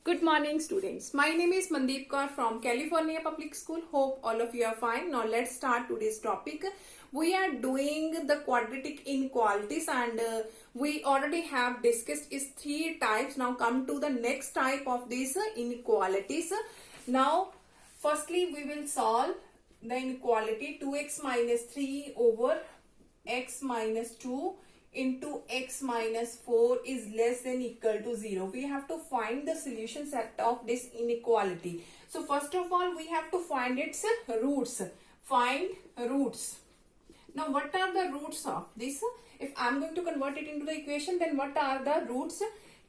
Good morning, students. My name is Mandeep Kaur from California Public School. Hope all of you are fine. Now let's start today's topic. We are doing the quadratic inequalities and we already have discussed is three types. Now come to the next type of these inequalities. Now firstly we will solve the inequality 2x minus 3 over x minus 2 into x minus 4 is less than equal to 0. We have to find the solution set of this inequality. So first of all, we have to find its roots. Find roots. Now what are the roots of this? If I am going to convert it into the equation, then what are the roots?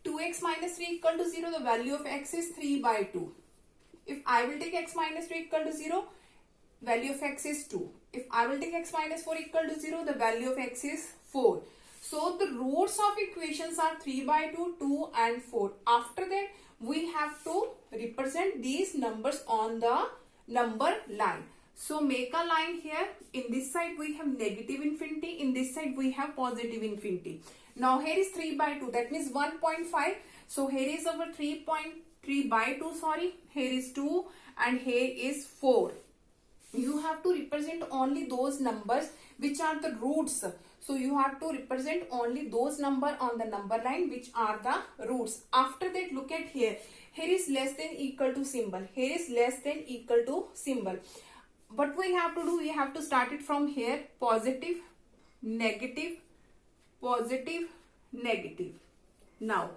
2x minus 3 equal to 0, the value of x is 3 by 2. If I will take x minus 3 equal to 0, value of x is 2. If I will take x minus 4 equal to 0, the value of x is 4. So the roots of equations are 3 by 2, 2 and 4. After that, we have to represent these numbers on the number line. So make a line here. In this side we have negative infinity. In this side we have positive infinity. Now here is 3 by 2. That means 1.5. So here is our 3.3 by 2. Sorry. Here is 2 and here is 4. You have to represent only those numbers which are the roots. So you have to represent only those number on the number line which are the roots. After that, look at here. Here is less than equal to symbol. Here is less than equal to symbol. What we have to do, we have to start it from here. Positive, negative, positive, negative. Now,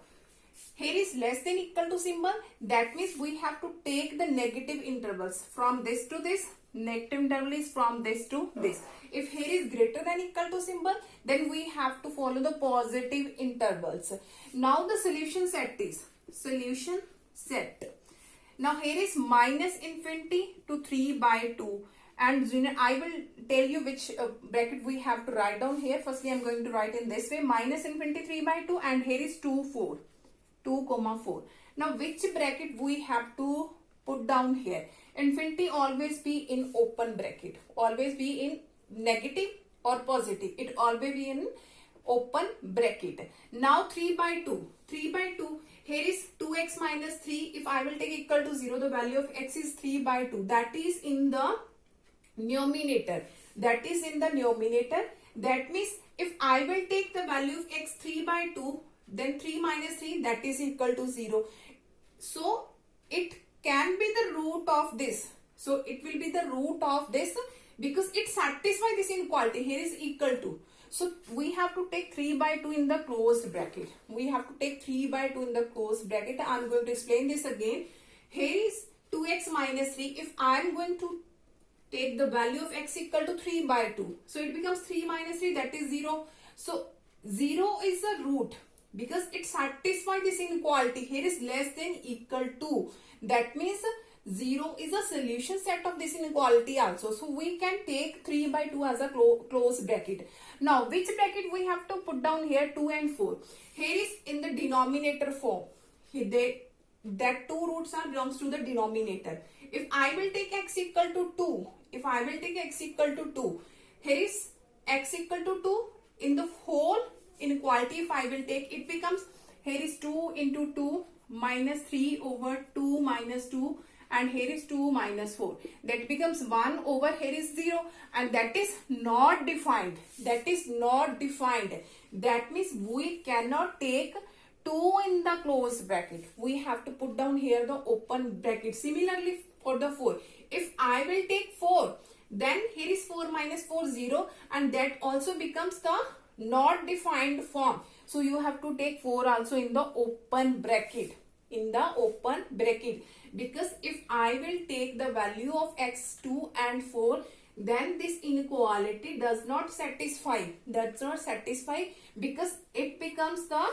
here is less than equal to symbol. That means we have to take the negative intervals from this to this. Negative interval is from this to this. If here is greater than equal to symbol, then we have to follow the positive intervals. Now the solution set is solution set. Now here is minus infinity to 3 by 2. And I will tell you which bracket we have to write down here. Firstly, I am going to write in this way. Minus infinity 3 by 2 and here is 2, 4. 2, 4. Now which bracket we have to put down here? Infinity always be in open bracket. Always be in negative or positive. It always be in open bracket. Now 3 by 2. 3 by 2. Here is 2x minus 3. If I will take equal to 0, the value of x is 3 by 2. That is in the numerator. That is in the numerator. That means if I will take the value of x 3 by 2, then 3 minus 3, that is equal to 0. So it can be the root of this. So it will be the root of this because it satisfies this inequality. Here is equal to. So we have to take 3 by 2 in the closed bracket. We have to take 3 by 2 in the closed bracket. I am going to explain this again. Here is 2x minus 3. If I am going to take the value of x equal to 3 by 2. So it becomes 3 minus 3, that is 0. So 0 is the root because it satisfies this inequality. Here is less than equal to. That means 0 is a solution set of this inequality also. So we can take 3 by 2 as a closed bracket. Now which bracket we have to put down here? 2 and 4. Here is in the denominator form. That two roots are belongs to the denominator. If I will take x equal to 2. If I will take x equal to 2. Here is x equal to 2. In the whole inequality, if I will take, it becomes, here is 2 into 2 minus 3 over 2 minus 2 and here is 2 minus 4. That becomes 1 over here is 0 and that is not defined. That is not defined. That means we cannot take 2 in the closed bracket. We have to put down here the open bracket. Similarly for the 4. If I will take 4, then here is 4 minus 4, 0 and that also becomes the not defined form. So you have to take 4 also in the open bracket. In the open bracket. Because if I will take the value of x 2 and 4, then this inequality does not satisfy. Does not satisfy because it becomes the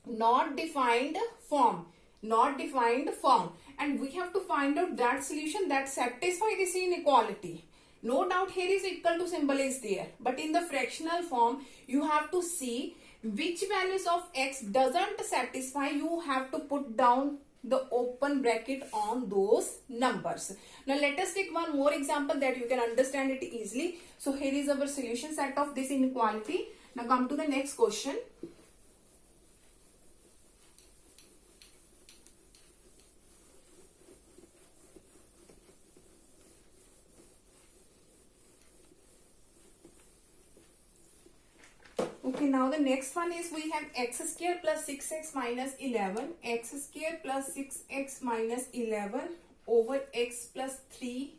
not defined form. Not defined form. And we have to find out that solution that satisfies this inequality. No doubt here is equal to symbol is there. But in the fractional form, you have to see which values of x doesn't satisfy. You have to put down the open bracket on those numbers. Now let us take one more example that you can understand it easily. So here is our solution set of this inequality. Now come to the next question. Okay, now the next one is we have x square plus 6x minus 11, x square plus 6x minus 11 over x plus 3,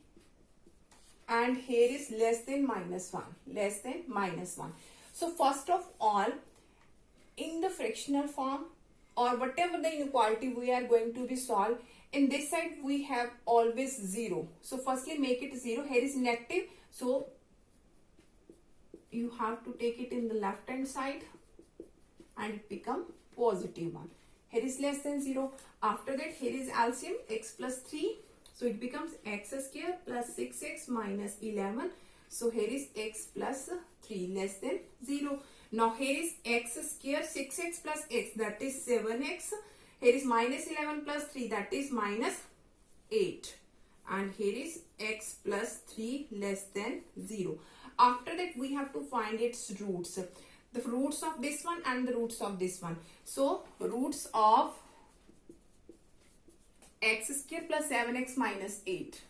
and here is less than minus 1, less than minus 1. So first of all, in the fractional form or whatever the inequality we are going to be solved, in this side we have always 0. So firstly make it 0. Here is negative, so you have to take it in the left hand side and it become positive 1. Here is less than 0. After that, here is LCM x plus 3. So it becomes x square plus 6x minus 11. So here is x plus 3 less than 0. Now here is x square 6x plus x, that is 7x. Here is minus 11 plus 3, that is minus 8. And here is x plus 3 less than 0. After that, we have to find its roots. The roots of this one and the roots of this one. So roots of x square plus 7x minus 8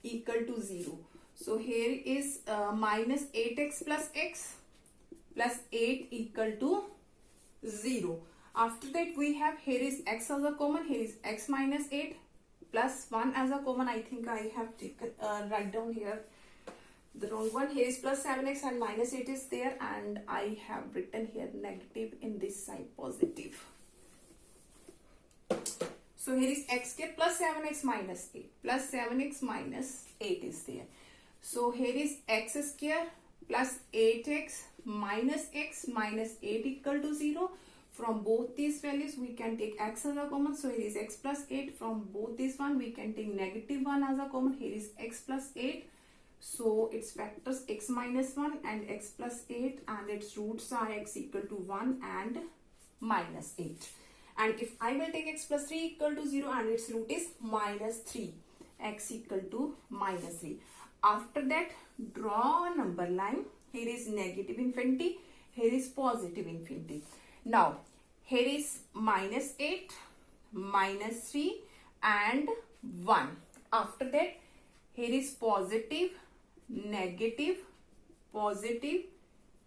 equal to 0. So here is minus 8x plus x plus 8 equal to 0. After that, we have here is x as a common, here is x minus 8 plus 1 as a common. I think I have taken write down here the wrong one. Here is plus 7x and minus 8 is there, and I have written here negative in this side, positive. So here is x square plus 7x minus 8 plus 7x minus 8 is there. So here is x square plus 8x minus x minus 8 equal to 0. From both these values we can take x as a common. So here is x plus 8. From both this one we can take negative 1 as a common. Here is x plus 8. So its factors x minus 1 and x plus 8, and its roots are x equal to 1 and minus 8. And if I will take x plus 3 equal to 0 and its root is minus 3, x equal to minus 3. After that, draw a number line. Here is negative infinity, here is positive infinity. Now, here is minus 8, minus 3 and 1. After that, here is positive, negative, positive,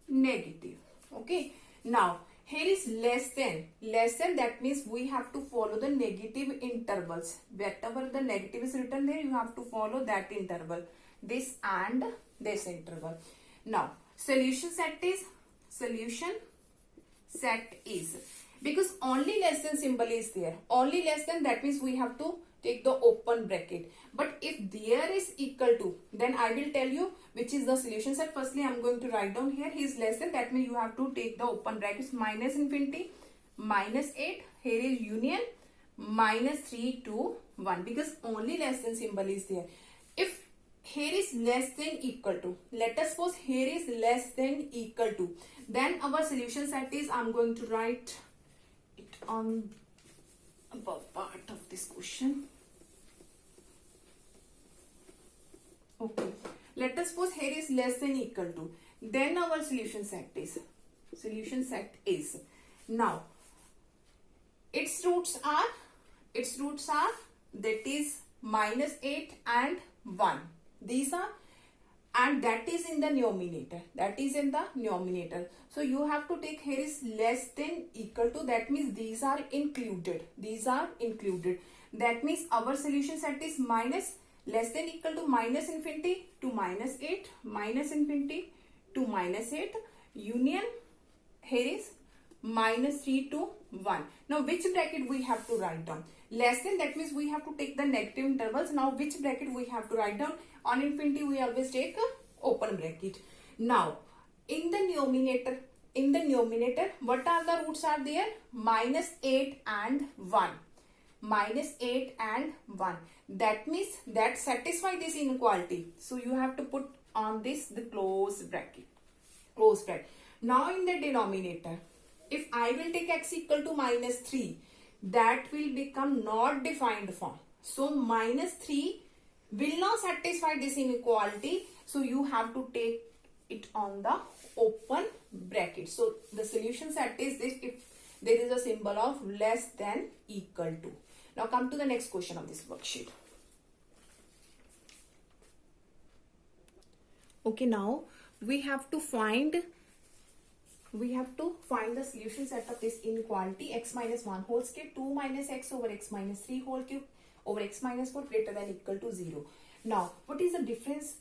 negative. Okay. Now, here is less than, that means we have to follow the negative intervals. Wherever the negative is written there, you have to follow that interval. This and this interval. Now, solution set is, because only less than symbol is there. Only less than, that means we have to take the open bracket. But if there is equal to, then I will tell you which is the solution set. Firstly, I am going to write down here, he is less than, that means you have to take the open brackets, minus infinity, minus 8, here is union, minus 3 to 1, because only less than symbol is there. If here is less than equal to, let us suppose here is less than equal to, then our solution set is, I am going to write it on above part of this question. Okay, let us suppose here is less than equal to, then our solution set is, now its roots are that is minus 8 and 1. These are, and that is in the numerator, so you have to take, here is less than equal to, that means these are included, that means our solution set is minus, less than equal to, minus infinity to minus 8, minus infinity to minus 8, union, here is minus 3 to 1. Now which bracket we have to write down? Less than, that means we have to take the negative intervals. Now which bracket we have to write down? On infinity we always take a open bracket. Now in the numerator, what are the roots are there? Minus 8 and 1. Minus 8 and 1. That means that satisfy this inequality. So you have to put on this the close bracket. Now in the denominator, if I will take x equal to minus 3, that will become not defined form. So minus 3 will not satisfy this inequality. So you have to take it on the open bracket. So the solution set is this, if there is a symbol of less than equal to. Now come to the next question of this worksheet. Okay, now we have to find we have to find the solution set of this inequality. X minus 1 whole square, 2 minus x over x minus 3 whole cube over x minus 4 greater than equal to 0. Now, what is the difference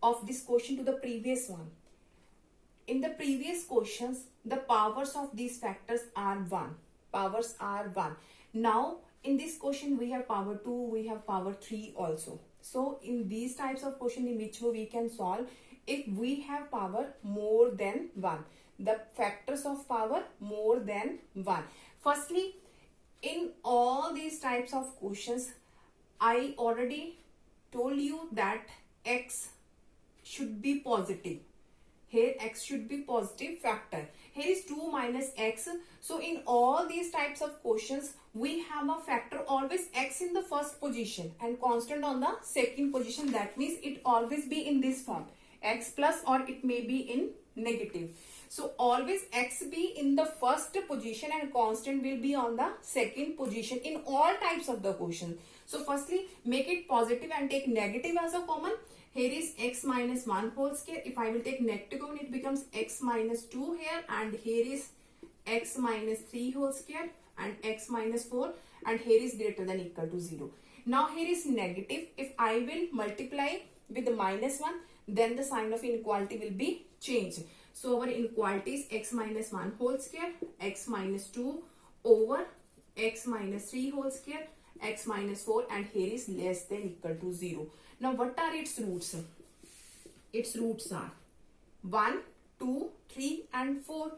of this question to the previous one? In the previous questions, the powers of these factors are 1. Powers are 1. Now, in this question, we have power 2, we have power 3 also. So, in these types of question in which we can solve, if we have power more than 1, the factors of power more than 1. Firstly, in all these types of questions, I already told you that x should be positive. Here x should be positive factor. Here is 2 minus x. So in all these types of questions, we have a factor always x in the first position and constant on the second position. That means it always be in this form, x plus, or it may be in negative. So always x be in the first position and constant will be on the second position in all types of the question. So firstly, make it positive and take negative as a common. Here is x minus 1 whole square. If I will take negative common, it becomes x minus 2 here, and here is x minus 3 whole square and x minus 4, and here is greater than equal to 0. Now here is negative. If I will multiply with the minus 1, then the sign of inequality will be changed. So our inequality is x minus 1 whole square, x minus 2 over x minus 3 whole square, x minus 4, and here is less than equal to 0. Now what are its roots? Its roots are 1, 2, 3 and 4.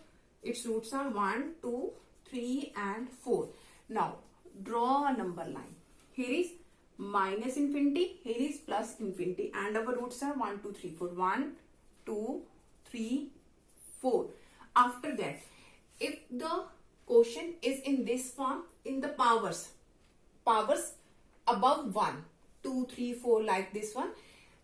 Its roots are 1, 2, 3 and 4. Now draw a number line. Here is minus infinity, here is plus infinity, and our roots are 1, 2, 3, 4. 1, 2, 3, 4. After that, if the quotient is in this form, in the powers above 1, 2, 3, 4, like this one.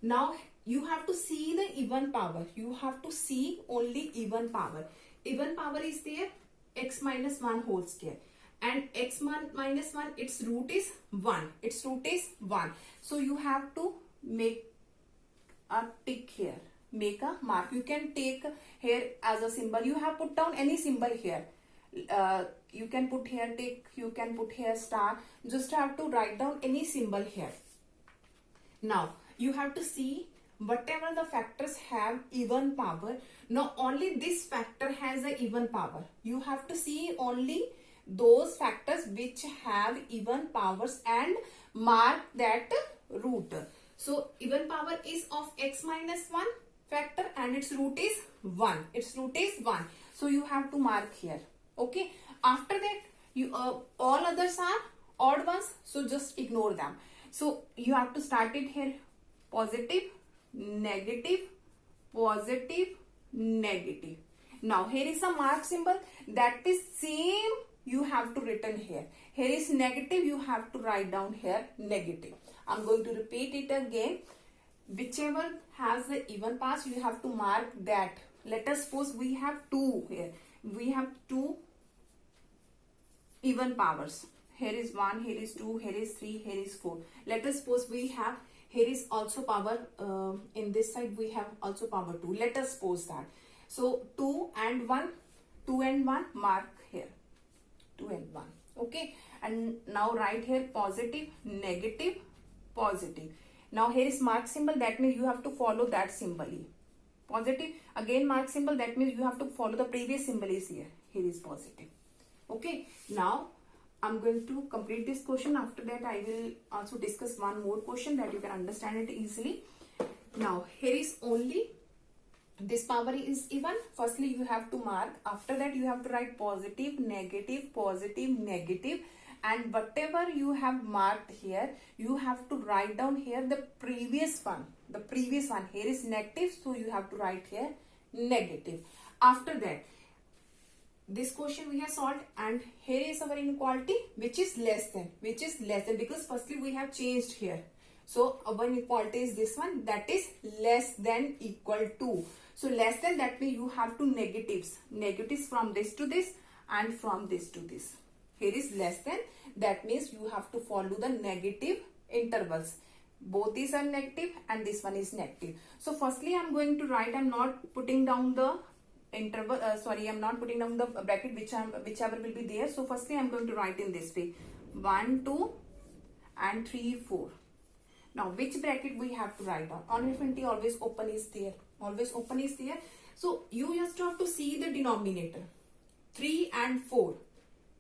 Now you have to see the even power. You have to see only even power. Even power is there, x minus 1 whole square, and x minus 1, its root is 1. Its root is 1. So you have to make a tick here. Make a mark. You can take here as a symbol. You have put down any symbol here. You can put here tick, you can put here star. Just have to write down any symbol here. Now you have to see whatever the factors have even power. Now only this factor has a even power. You have to see only those factors which have even powers and mark that root. So even power is of x minus 1 factor and its root is 1. Its root is 1. So you have to mark here. Okay. After that, you all others are odd ones. So just ignore them. So you have to start it here. Positive, negative, positive, negative. Now here is a mark symbol. That is same you have to written here. Here is negative. You have to write down here negative. I'm going to repeat it again. Whichever has the even parts, you have to mark that. Let us suppose we have 2 here. We have 2 even powers. Here is 1, here is 2, here is 3, here is 4. Let us suppose we have, here is also power, in this side we have also power 2. Let us suppose that. So 2 and 1, 2 and 1, mark here. 2 and 1. Okay. And now write here positive, negative, positive. Now here is mark symbol. That means you have to follow that symbol. Positive. Again mark symbol. That means you have to follow the previous symbol is here. Here is positive. Okay. Now I'm going to complete this question. After that I will also discuss one more question that you can understand it easily. Now here is only this power is even. Firstly you have to mark. After that you have to write positive, negative, positive, negative. And whatever you have marked here, you have to write down here the previous one. The previous one. Here is negative. So you have to write here negative. After that, this question we have solved, and here is our inequality which is less than. Which is less than, because firstly we have changed here. So our inequality is this one, that is less than equal to. So less than, that means you have to negatives. Negatives from this to this and from this to this. Here is less than, that means you have to follow the negative intervals. Both these are negative and this one is negative. So firstly I am going to write, I am not putting down the interval, sorry, I'm not putting down the bracket, whichever will be there. So firstly I'm going to write in this way, 1 2 and 3 4. Now which bracket we have to write down? On infinity always open is there, always open is there. So you just have to see the denominator, 3 and 4,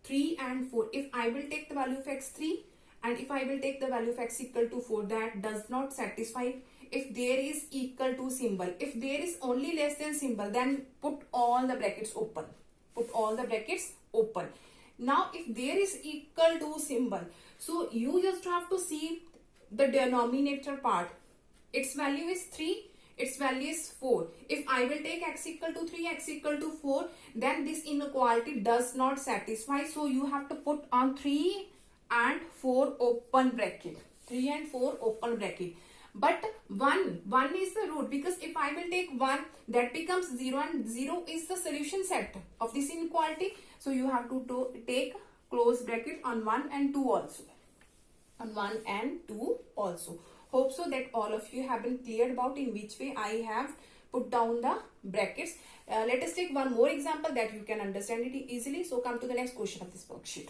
3 and 4. If I will take the value of x3 and if I will take the value of x equal to 4, that does not satisfy. If there is equal to symbol, if there is only less than symbol, then put all the brackets open, put all the brackets open. Now if there is equal to symbol, so you just have to see the denominator part. Its value is 3, its value is 4. If I will take x equal to 3, x equal to 4, then this inequality does not satisfy. So you have to put on 3 and 4 open bracket, 3 and 4 open bracket. But 1 is the root, because if I will take 1, that becomes 0 and 0 is the solution set of this inequality. So you have to take close bracket on 1 and 2 also, on 1 and 2 also. Hope so that all of you have been cleared about in which way I have put down the brackets. Let us take one more example that you can understand it easily. So come to the next question of this worksheet.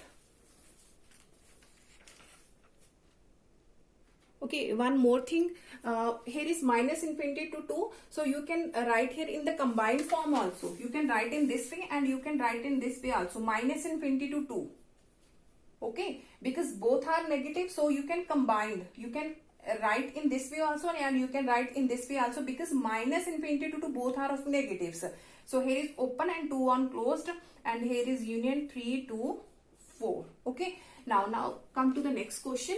Okay, one more thing. Here is minus infinity to 2. So you can write here in the combined form also. You can write in this way and you can write in this way also. Minus infinity to 2. Okay, because both are negative, so you can combine. You can write in this way also and you can write in this way also, because minus infinity to 2 both are of negatives. So here is open and 2 on closed, and here is union 3 to 4. Okay, now come to the next question.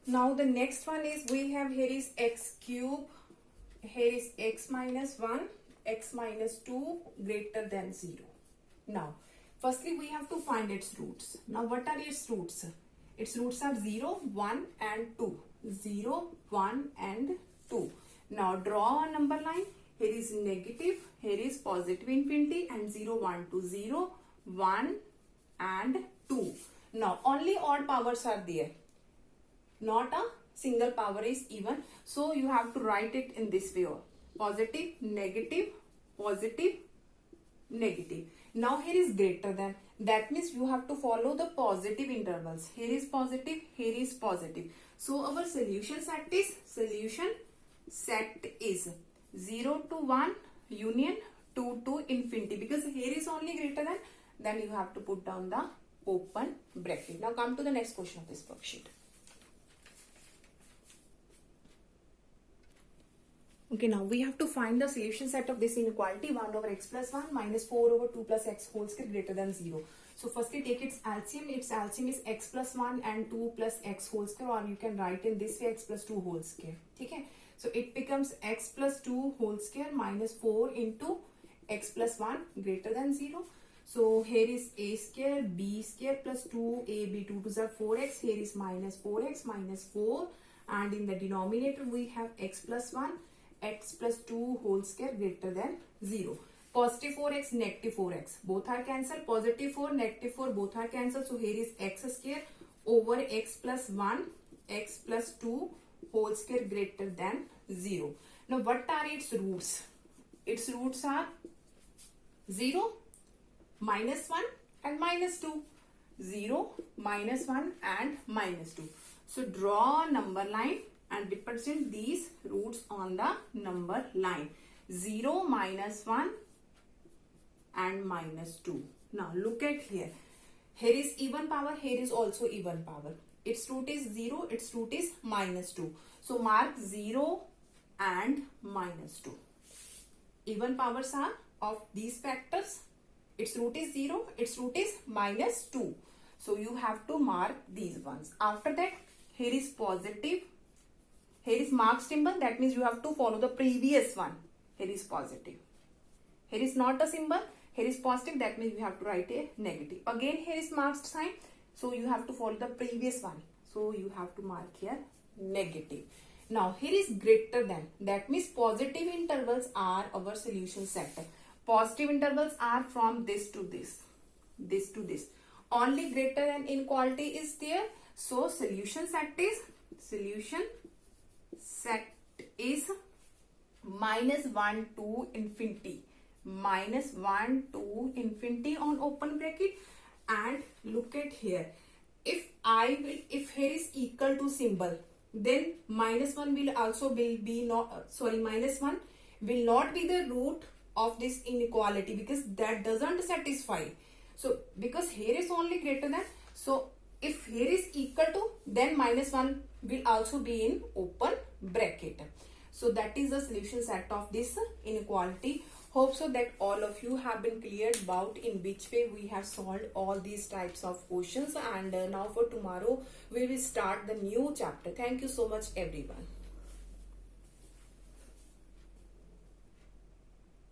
Now the next one is, we have here is x cube, here is x minus 1, x minus 2 greater than 0. Now firstly we have to find its roots. Now what are its roots? Its roots are 0, 1 and 2. 0, 1 and 2. Now draw a number line. Here is negative, here is positive infinity, and 0, 1, 2, 0, 1 and 2. Now only odd powers are there, not a single power is even. So you have to write it in this way: positive, negative, positive, negative. Now here is greater than. That means you have to follow the positive intervals. Here is positive, here is positive. So our solution set is 0 to 1 union 2 to infinity, because here is only greater than. Then you have to put down the open bracket. Now come to the next question of this worksheet. Okay, now we have to find the solution set of this inequality: 1 over x plus 1 minus 4 over 2 plus x whole square greater than 0. So firstly take its LCM. Its LCM is x plus 1 and 2 plus x whole square, or you can write in this way, x plus 2 whole square. Okay, so it becomes x plus 2 whole square minus 4 into x plus 1 greater than 0. So here is a square b square plus 2ab, 2 to the 4x. Here is minus 4x minus 4, and in the denominator we have x plus 1, x plus 2 whole square greater than 0. Positive 4x, negative 4x, both are cancelled. Positive 4, negative 4, both are cancelled. So here is x square over x plus 1, x plus 2 whole square greater than 0. Now what are its roots? Its roots are 0, minus 1 and minus 2. 0, minus 1 and minus 2. So draw a number line and represent these roots on the number line: 0, minus 1 and minus 2. Now look at here. Here is even power, here is also even power. Its root is 0, its root is minus 2. So mark 0 and minus 2. Even powers are of these factors. Its root is 0, its root is minus 2. So you have to mark these ones. After that, here is positive. Here is marked symbol, that means you have to follow the previous one. Here is positive. Here is not a symbol, here is positive, that means you have to write a negative. Again here is marked sign, so you have to follow the previous one. So you have to mark here negative. Now here is greater than. That means positive intervals are our solution set. Positive intervals are from this to this, this to this. Only greater than inequality is there. So solution set is minus 1 to infinity. Minus 1 to infinity on open bracket. And look at here. If here is equal to symbol, then minus 1 will also be minus 1 will not be the root of this inequality, because that doesn't satisfy. So because here is only greater than, so if here is equal to, then minus 1 will also be in open bracket. So that is the solution set of this inequality. Hope so that all of you have been cleared about in which way we have solved all these types of questions. And now for tomorrow we will start the new chapter. Thank you so much everyone.